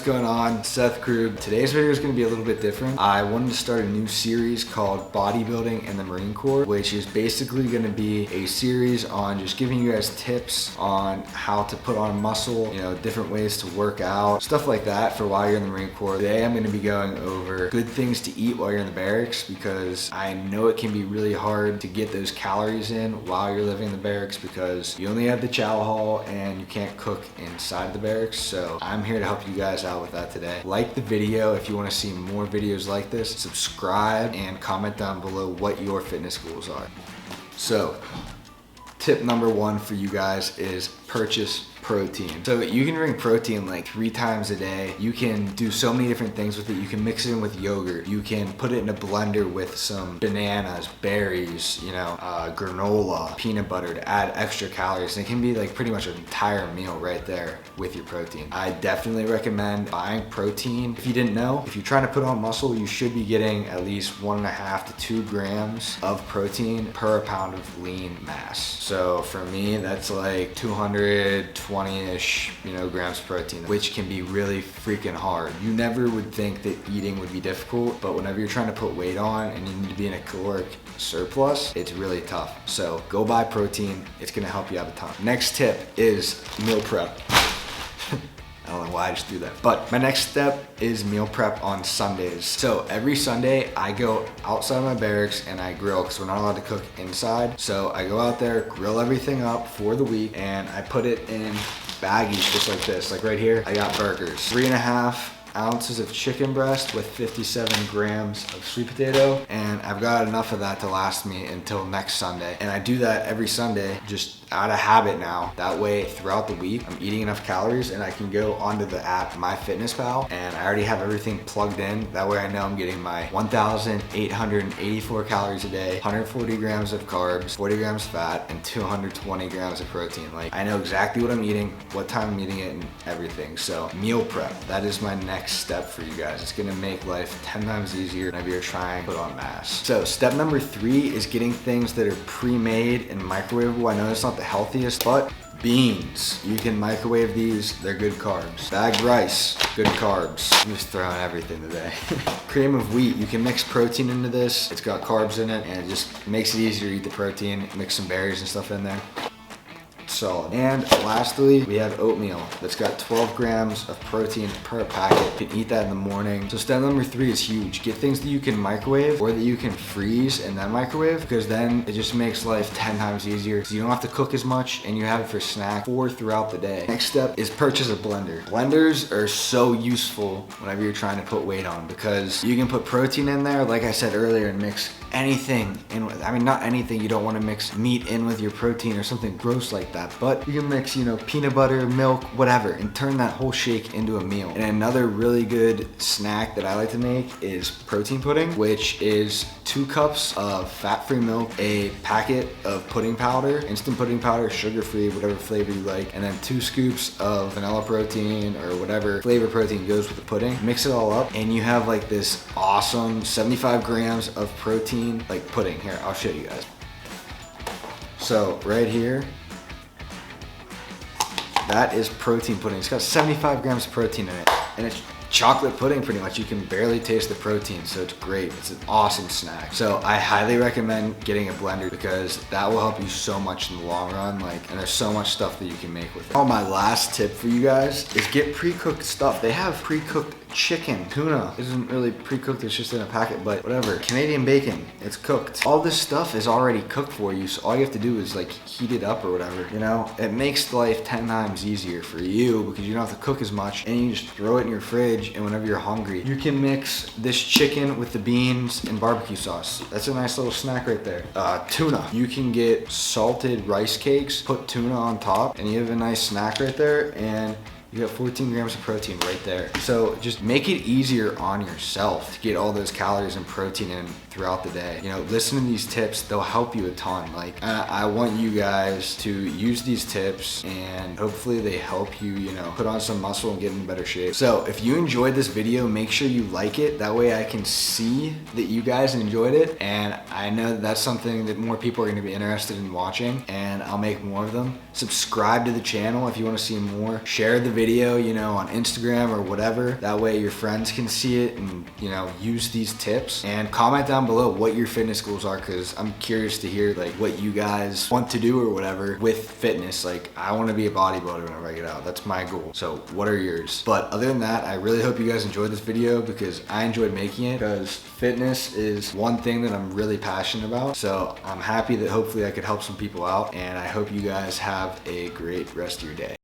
going on? Seth Krug. Today's video is going to be a little bit different. I wanted to start a new series called Bodybuilding in the Marine Corps, which is basically going to be a series on just giving you guys tips on how to put on muscle, you know, different ways to work out, stuff like that for while you're in the Marine Corps. Today I'm going to be going over good things to eat while you're in the barracks, because I know it can be really hard to get those calories in while you're living in the barracks because you only have the chow hall and you can't cook inside the barracks. So I'm here to help you guys out with that today. Like the video if you want to see more videos like this, subscribe, and comment down below what your fitness goals are. So tip number one for you guys is purchase protein. So you can drink protein like 3 times a day. You can do so many different things with it. You can mix it in with yogurt. You can put it in a blender with some bananas, berries, you know, granola, peanut butter to add extra calories. And it can be like pretty much an entire meal right there with your protein. I definitely recommend buying protein. If you didn't know, if you're trying to put on muscle, you should be getting at least 1.5 to 2 grams of protein per pound of lean mass. So for me, that's like 220-ish, you know, grams of protein, which can be really freaking hard. You never would think that eating would be difficult, but whenever you're trying to put weight on and you need to be in a caloric surplus, it's really tough. So go buy protein. It's gonna help you out a ton. Next tip is meal prep. I don't know why I just do that. But my next step is meal prep on Sundays. So every Sunday I go outside my barracks and I grill, because we're not allowed to cook inside. So I go out there, grill everything up for the week, and I put it in baggies just like this. Like right here, I got burgers. 3.5 ounces of chicken breast with 57 grams of sweet potato, and I've got enough of that to last me until next Sunday. And I do that every Sunday just out of habit now. That way throughout the week I'm eating enough calories and I can go onto the app MyFitnessPal and I already have everything plugged in. That way I know I'm getting my 1,884 calories a day, 140 grams of carbs, 40 grams fat, and 220 grams of protein. Like, I know exactly what I'm eating, what time I'm eating it, and everything. So meal prep, that is my next step for you guys. It's gonna make life 10 times easier whenever you're trying to put on mass. So step number 3 is getting things that are pre-made and microwavable. I know it's not the healthiest, but beans, you can microwave these, they're good carbs. Bagged rice, good carbs. I'm just throwing everything today. Cream of wheat, you can mix protein into this. It's got carbs in it and it just makes it easier to eat the protein. Mix some berries and stuff in there. Solid. And lastly, we have oatmeal that's got 12 grams of protein per packet. You can eat that in the morning. So step number 3 is huge. Get things that you can microwave or that you can freeze and then microwave, because then it just makes life 10 times easier, because you don't have to cook as much and you have it for snack or throughout the day. Next step is purchase a blender. Blenders are so useful whenever you're trying to put weight on, because you can put protein in there, like I said earlier, and mix anything in with, I mean, not anything. You don't want to mix meat in with your protein or something gross like that, but you can mix, you know, peanut butter, milk, whatever, and turn that whole shake into a meal. And another really good snack that I like to make is protein pudding, which is 2 cups of fat-free milk, a packet of pudding powder, instant pudding powder, sugar-free, whatever flavor you like, and then 2 scoops of vanilla protein or whatever flavor protein goes with the pudding. Mix it all up and you have like this awesome 75 grams of protein like pudding. Here, I'll show you guys. So right here, that is protein pudding. It's got 75 grams of protein in it, and it's chocolate pudding pretty much. You can barely taste the protein, so it's great. It's an awesome snack. So I highly recommend getting a blender, because that will help you so much in the long run. Like, and there's so much stuff that you can make with it. Oh, my last tip for you guys is get pre-cooked stuff. They have pre-cooked chicken, tuna isn't really pre-cooked, it's just in a packet, but whatever. Canadian bacon, it's cooked. All this stuff is already cooked for you, so all you have to do is like heat it up or whatever, you know? It makes life 10 times easier for you, because you don't have to cook as much, and you just throw it in your fridge, and whenever you're hungry, you can mix this chicken with the beans and barbecue sauce. That's a nice little snack right there. Tuna, you can get salted rice cakes, put tuna on top, and you have a nice snack right there, and you got 14 grams of protein right there. So just make it easier on yourself to get all those calories and protein in throughout the day. You know, listen to these tips, they'll help you a ton. Like, I want you guys to use these tips and hopefully they help you, you know, put on some muscle and get in better shape. So if you enjoyed this video, make sure you like it. That way I can see that you guys enjoyed it, and I know that that's something that more people are gonna be interested in watching, and I'll make more of them. Subscribe to the channel if you wanna see more. Share the video, you know, on Instagram or whatever. That way your friends can see it and, you know, use these tips. And comment down below what your fitness goals are, because I'm curious to hear like what you guys want to do or whatever with fitness. Like, I want to be a bodybuilder whenever I get out. That's my goal. So what are yours? But other than that, I really hope you guys enjoyed this video, because I enjoyed making it, because fitness is one thing that I'm really passionate about. So I'm happy that hopefully I could help some people out, and I hope you guys have a great rest of your day.